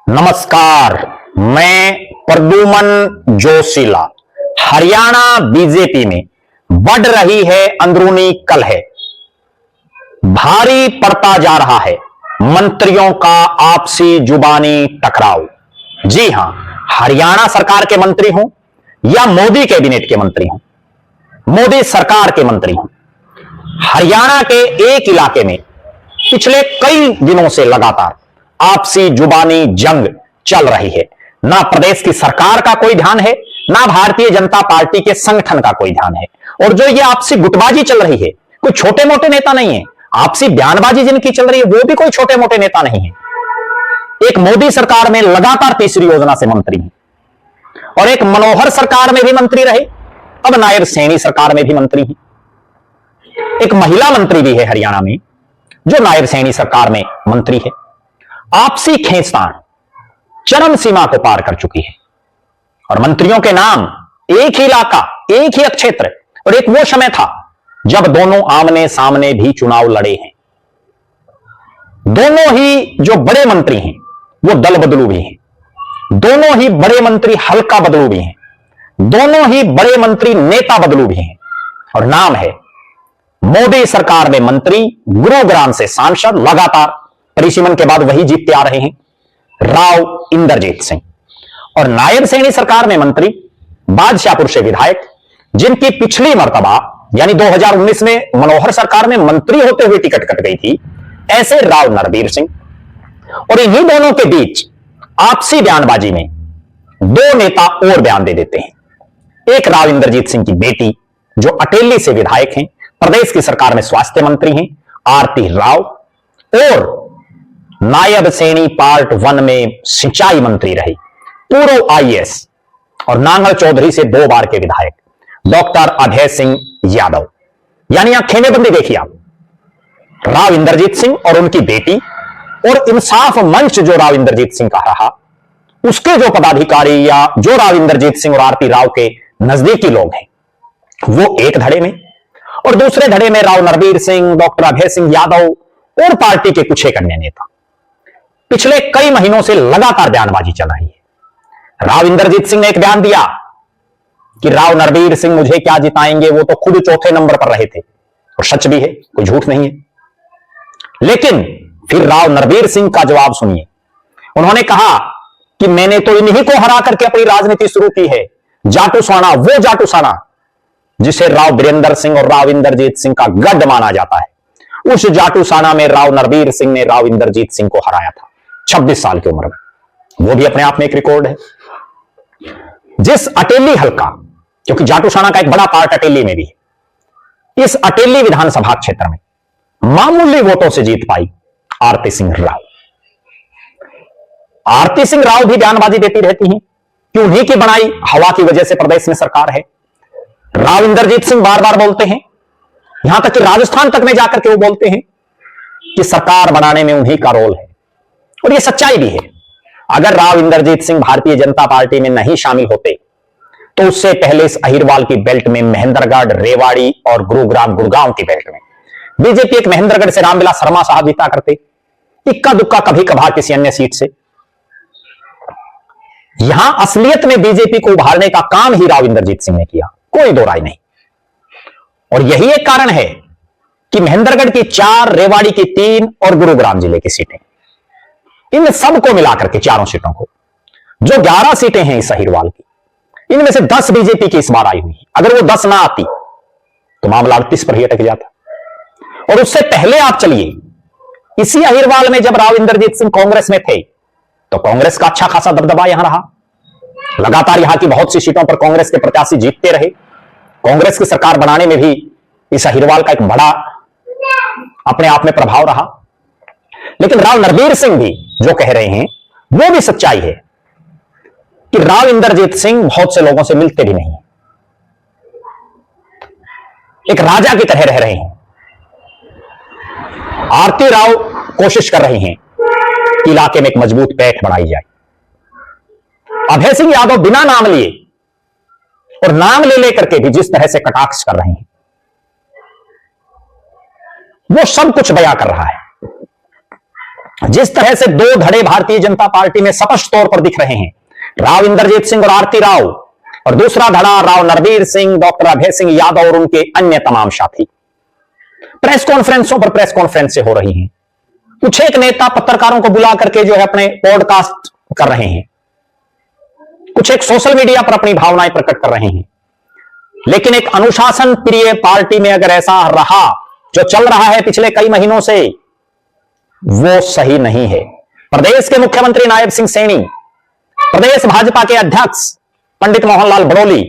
नमस्कार, मैं प्रद्युमन जोशीला। हरियाणा बीजेपी में बढ़ रही है अंदरूनी कलह। भारी पड़ता जा रहा है मंत्रियों का आपसी जुबानी टकराव। जी हां, हरियाणा सरकार के मंत्री हों या मोदी कैबिनेट के मंत्री हों, मोदी सरकार के मंत्री हों, हरियाणा के एक इलाके में पिछले कई दिनों से लगातार आपसी जुबानी जंग चल रही है। ना प्रदेश की सरकार का कोई ध्यान है, ना भारतीय जनता पार्टी के संगठन का कोई ध्यान है। और जो ये आपसी गुटबाजी चल रही है, कोई छोटे मोटे नेता नहीं है। आपसी बयानबाजी जिनकी चल रही है वो भी कोई छोटे मोटे नेता नहीं है। एक मोदी सरकार में लगातार तीसरी योजना से मंत्री हैं, और एक मनोहर सरकार में भी मंत्री रहे, अब नायब सैनी सरकार में भी मंत्री हैं। एक महिला मंत्री भी है हरियाणा में जो नायब सैनी सरकार में मंत्री है। आपसी खींचतान चरम सीमा को पार कर चुकी है, और मंत्रियों के नाम एक ही इलाका, एक ही क्षेत्र, और एक वो समय था जब दोनों आमने सामने भी चुनाव लड़े हैं। दोनों ही जो बड़े मंत्री हैं वो दल बदलू भी हैं, दोनों ही बड़े मंत्री हल्का बदलू भी हैं, दोनों ही बड़े मंत्री नेता बदलू भी हैं। और नाम है मोदी सरकार में मंत्री, गुरुग्राम से सांसद, लगातार परिसीमन के बाद वही जीतते आ रहे हैं, राव इंद्रजीत सिंह। और नायब सैनी सरकार में मंत्री, बादशाहपुर से विधायक, जिनकी पिछली मर्तबा यानी 2019 में मनोहर सरकार में मंत्री होते हुए टिकट कट गई थी, ऐसे राव नरबीर सिंह। और इन्हीं दोनों के बीच आपसी बयानबाजी में दो नेता और बयान दे देते हैं। एक राव इंद्रजीत सिंह की बेटी जो अटेली से विधायक हैं, प्रदेश की सरकार में स्वास्थ्य मंत्री हैं, आरती राव, और नायब सैनी पार्ट 1 में सिंचाई मंत्री रही, पूर्व आईएएस और नांगल चौधरी से 2 बार के विधायक डॉक्टर अभय सिंह यादव। यानी यहां खेमेबंदी देखिए आप, राव इंद्रजीत सिंह और उनकी बेटी, और इंसाफ मंच जो राव इंद्रजीत सिंह का रहा, उसके जो पदाधिकारी या जो राव इंद्रजीत सिंह और आरती राव के नजदीकी लोग हैं, वो एक धड़े में, और दूसरे धड़े में राव नरबीर सिंह, डॉक्टर अभय सिंह यादव और पार्टी के कुछ एक अन्य नेता। पिछले कई महीनों से लगातार बयानबाजी चल रही है। राव इंद्रजीत सिंह ने एक बयान दिया कि राव नरबीर सिंह मुझे क्या जिताएंगे, वो तो खुद चौथे नंबर पर रहे थे, और सच भी है, कोई झूठ नहीं है। लेकिन फिर राव नरबीर सिंह का जवाब सुनिए। उन्होंने कहा कि मैंने तो इन्हीं को हरा करके अपनी राजनीति शुरू की है। जाटूसाना, वो जाटूसाना जिसे राव बीरेंद्र सिंह और राव इंद्रजीत सिंह का गढ़ माना जाता है, उस जाटूसाना में राव नरबीर सिंह ने राव इंद्रजीत सिंह को हराया था 26 साल की उम्र में। वो भी अपने आप में एक रिकॉर्ड है। जिस अटेली हल्का, क्योंकि जाटूसाना का एक बड़ा पार्ट अटेली में भी है, इस अटेली विधानसभा क्षेत्र में मामूली वोटों से जीत पाई आरती सिंह राव। आरती सिंह राव भी बयानबाजी देती रहती हैं कि उन्हीं की बनाई हवा की वजह से प्रदेश में सरकार है। राव इंद्रजीत सिंह बार बार बोलते हैं, यहां तक कि राजस्थान तक में जाकर के वो बोलते हैं कि सरकार बनाने में उन्हीं का रोल है, और ये सच्चाई भी है। अगर राव इंद्रजीत सिंह भारतीय जनता पार्टी में नहीं शामिल होते तो उससे पहले इस अहिरवाल की बेल्ट में, महेंद्रगढ़, रेवाड़ी और गुरुग्राम, गुड़गांव की बेल्ट में बीजेपी एक महेंद्रगढ़ से रामविलास शर्मा साहब जीता करते, इक्का दुक्का कभी कभार किसी अन्य सीट से। यहां असलियत में बीजेपी को उभारने का काम ही राव इंद्रजीत सिंह ने किया, कोई दो राय नहीं। और यही एक कारण है कि महेंद्रगढ़ की 4, रेवाड़ी की 3 और गुरुग्राम जिले की सीटें, इन सबको मिलाकर के चारों सीटों को, जो 11 सीटें हैं इस अहिरवाल की, इनमें से 10 बीजेपी की इस बार आई हुई है। अगर वो 10 ना आती तो मामला 38 पर ही अटक जाता। और उससे पहले आप चलिए, इसी अहिरवाल में जब राव इंद्रजीत सिंह कांग्रेस में थे तो कांग्रेस का अच्छा खासा दबदबा यहां रहा। लगातार यहां की बहुत सी सीटों पर कांग्रेस के प्रत्याशी जीतते रहे। कांग्रेस की सरकार बनाने में भी इस अहिरवाल का एक बड़ा अपने आप में प्रभाव रहा। लेकिन राव नरबीर सिंह भी जो कह रहे हैं वो भी सच्चाई है कि राव इंद्रजीत सिंह बहुत से लोगों से मिलते भी नहीं, एक राजा की तरह रह रहे हैं। आरती राव कोशिश कर रही हैं कि इलाके में एक मजबूत पैठ बनाई जाए। अभय सिंह यादव बिना नाम लिए और नाम ले लेकर के भी जिस तरह से कटाक्ष कर रहे हैं, वो सब कुछ बयां कर रहा है। जिस तरह से दो धड़े भारतीय जनता पार्टी में स्पष्ट तौर पर दिख रहे हैं, राव इंद्रजीत सिंह और आरती राव, और दूसरा धड़ा राव नरवीर सिंह, डॉक्टर अभय सिंह यादव और उनके अन्य तमाम साथी। प्रेस कॉन्फ्रेंसों पर प्रेस कॉन्फ्रेंस हो रही हैं। कुछ एक नेता पत्रकारों को बुला करके जो है अपने पॉडकास्ट कर रहे हैं, कुछ एक सोशल मीडिया पर अपनी भावनाएं प्रकट कर रहे हैं। लेकिन एक अनुशासन प्रिय पार्टी में अगर ऐसा रहा जो चल रहा है पिछले कई महीनों से, वो सही नहीं है। प्रदेश के मुख्यमंत्री नायब सिंह सैनी, प्रदेश भाजपा के अध्यक्ष पंडित मोहनलाल बड़ोली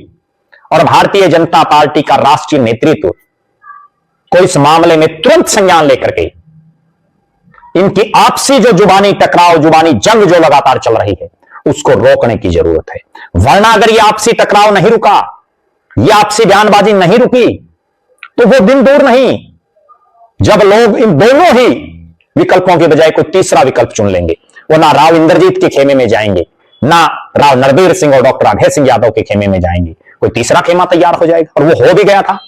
और भारतीय जनता पार्टी का राष्ट्रीय नेतृत्व को इस मामले में तुरंत संज्ञान लेकर के इनकी आपसी जो जुबानी टकराव, जुबानी जंग जो लगातार चल रही है, उसको रोकने की जरूरत है। वरना अगर ये आपसी टकराव नहीं रुका, ये आपसी बयानबाजी नहीं रुकी, तो वो दिन दूर नहीं जब लोग इन दोनों ही विकल्पों के बजाय कोई तीसरा विकल्प चुन लेंगे। वो ना राव इंद्रजीत के खेमे में जाएंगे, ना राव नरवीर सिंह और डॉक्टर अभय सिंह यादव के खेमे में जाएंगे, कोई तीसरा खेमा तैयार हो जाएगा। और वो हो भी गया था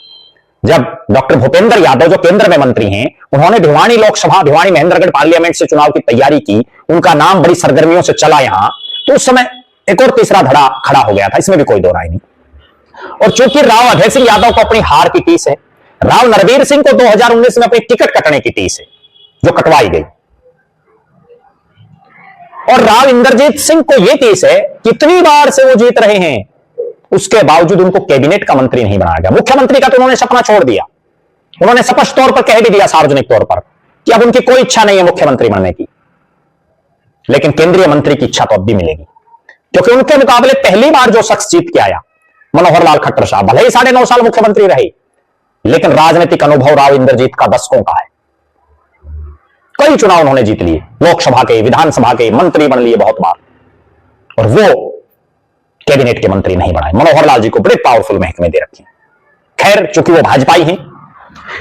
जब डॉक्टर भूपेंद्र यादव जो केंद्र में मंत्री हैं, उन्होंने भिवानी लोकसभा, भिवानी महेंद्रगढ़ पार्लियामेंट से चुनाव की तैयारी की, उनका नाम बड़ी सरगर्मियों से चला यहां, तो उस समय एक और तीसरा धड़ा खड़ा हो गया था, इसमें भी कोई दो राय नहीं। और चूंकि राव अभय सिंह यादव को अपनी हार की टीस है, राव नरवीर सिंह को 2019 में अपनी टिकट कटने की टीस है जो कटवाई गई, और राव इंद्रजीत सिंह को यह टीस है कितनी बार से वो जीत रहे हैं, उसके बावजूद उनको कैबिनेट का मंत्री नहीं बनाया गया। मुख्यमंत्री का तो उन्होंने सपना छोड़ दिया। उन्होंने स्पष्ट तौर पर कह भी दिया सार्वजनिक तौर पर कि अब उनकी कोई इच्छा नहीं है मुख्यमंत्री बनने की। लेकिन केंद्रीय मंत्री की इच्छा तो अब भी मिलेगी, क्योंकि उनके मुकाबले पहली बार जो शख्स जीत के आया, मनोहर लाल खट्टर साहब, भले ही 9.5 साल मुख्यमंत्री रहे, लेकिन राजनीतिक अनुभव राव इंद्रजीत का दशकों का है। कई चुनाव उन्होंने जीत लिए, लोकसभा के, विधानसभा के, मंत्री बन लिए बहुत बार, और वो कैबिनेट के मंत्री नहीं बनाए। मनोहर लाल जी को बड़े पावरफुल महकमे दे रखे। खैर, चूंकि वो भाजपाई हैं,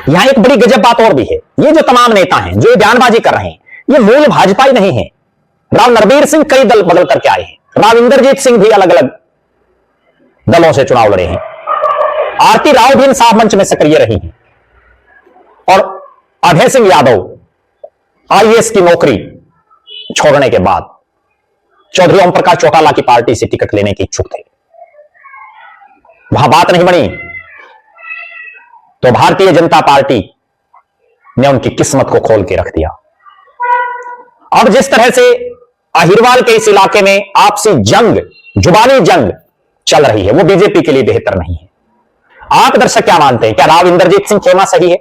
यहां एक बड़ी गजब बात और भी है। ये जो तमाम नेता हैं जो बयानबाजी कर रहे हैं, ये मूल भाजपाई नहीं है। राव नरवीर सिंह कई दल बदल करके आए हैं, राव इंद्रजीत सिंह भी अलग अलग दलों से चुनाव लड़े हैं, आरती राव भी इंसाफ मंच में सक्रिय रही हैं, और अभय सिंह यादव आईएएस की नौकरी छोड़ने के बाद चौधरी ओम प्रकाश चौटाला की पार्टी से टिकट लेने के इच्छुक थे। वहां बात नहीं बनी तो भारतीय जनता पार्टी ने उनकी किस्मत को खोल के रख दिया। अब जिस तरह से अहिरवाल के इस इलाके में आपसी जंग, जुबानी जंग चल रही है, वो बीजेपी के लिए बेहतर नहीं है। आप दर्शक क्या मानते हैं? क्या राव इंद्रजीत सिंह खेमा सही है,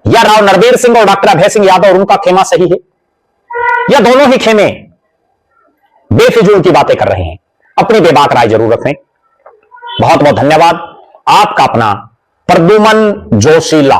या राव नरवीर सिंह और डॉक्टर अभय सिंह यादव और उनका खेमा सही है, या दोनों ही खेमे बेफिजूल की बातें कर रहे हैं? अपनी बेबाक राय जरूर रखें। बहुत बहुत धन्यवाद। आपका अपना प्रद्युमन जोशीला।